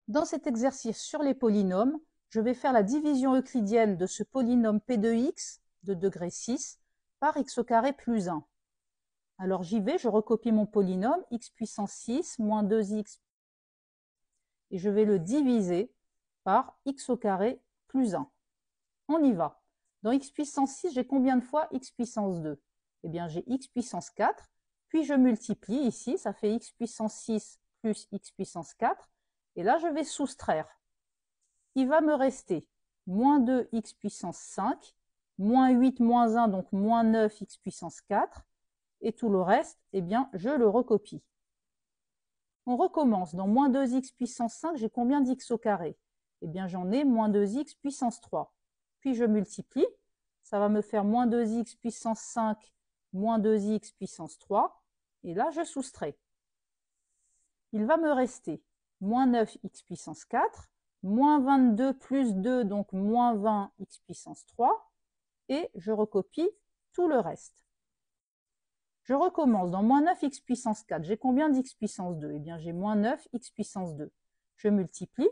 Dans cet exercice sur les polynômes, je vais faire la division euclidienne de ce polynôme P de x de degré 6 par x au carré plus 1. Alors j'y vais, je recopie mon polynôme x puissance 6 moins 2x et je vais le diviser par x au carré plus 1. On y va. Dans x puissance 6, j'ai combien de fois x puissance 2? Eh bien, j'ai x puissance 4, puis je multiplie ici, ça fait x puissance 6 plus x puissance 4, et là, je vais soustraire. Il va me rester moins 2x puissance 5, moins 8 moins 1, donc moins 9x puissance 4, et tout le reste, eh bien, je le recopie. On recommence. Dans moins 2x puissance 5, j'ai combien d'x au carré? Eh bien, j'en ai moins 2x puissance 3. Puis je multiplie, ça va me faire moins 2x puissance 5, moins 2x puissance 3, et là, je soustrais. Il va me rester moins 9x puissance 4, moins 22 plus 2, donc moins 20x puissance 3, et je recopie tout le reste. Je recommence. Dans moins 9x puissance 4, j'ai combien d'x puissance 2? Eh bien, j'ai moins 9x puissance 2. Je multiplie,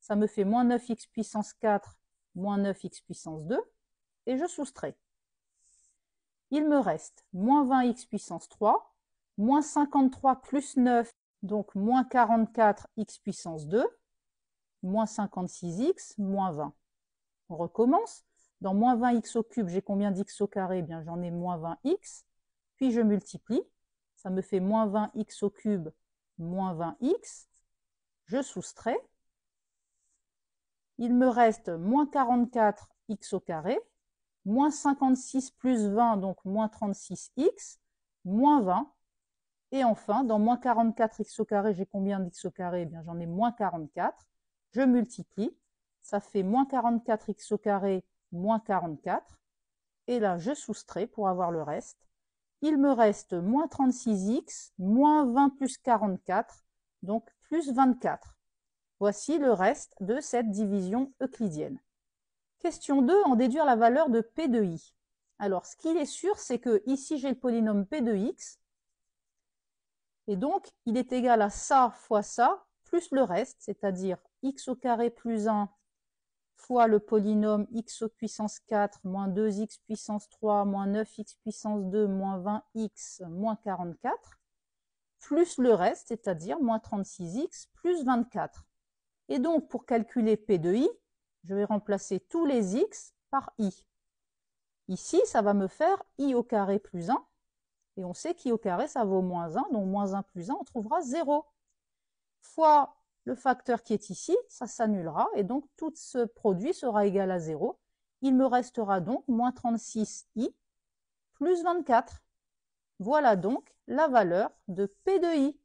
ça me fait moins 9x puissance 4, moins 9x puissance 2, et je soustrais. Il me reste moins 20x puissance 3, moins 53 plus 9, donc moins 44x puissance 2, moins 56x, moins 20. On recommence. Dans moins 20x au cube, j'ai combien d'x au carré? Eh bien, j'en ai moins 20x. Puis je multiplie. Ça me fait moins 20x au cube, moins 20x. Je soustrais. Il me reste moins 44x au carré, moins 56 plus 20, donc moins 36x, moins 20. Et enfin, dans moins 44x au carré, j'ai combien d'x au carré? Eh bien, j'en ai moins 44. Je multiplie. Ça fait moins 44x au carré, moins 44. Et là, je soustrais pour avoir le reste. Il me reste moins 36x, moins 20 plus 44, donc plus 24. Voici le reste de cette division euclidienne. Question 2, en déduire la valeur de P de i. Alors, ce qu'il est sûr, c'est que ici, j'ai le polynôme P de x, et donc, il est égal à ça fois ça, plus le reste, c'est-à-dire x au carré plus 1 fois le polynôme x au puissance 4 moins 2x puissance 3 moins 9x puissance 2 moins 20x moins 44, plus le reste, c'est-à-dire moins 36x plus 24. Et donc, pour calculer P de i, je vais remplacer tous les x par i. Ici, ça va me faire i au carré plus 1. Et on sait qu'i au carré, ça vaut moins 1. Donc, moins 1 plus 1, on trouvera 0. Fois le facteur qui est ici, ça s'annulera. Et donc, tout ce produit sera égal à 0. Il me restera donc moins 36i plus 24. Voilà donc la valeur de P de i.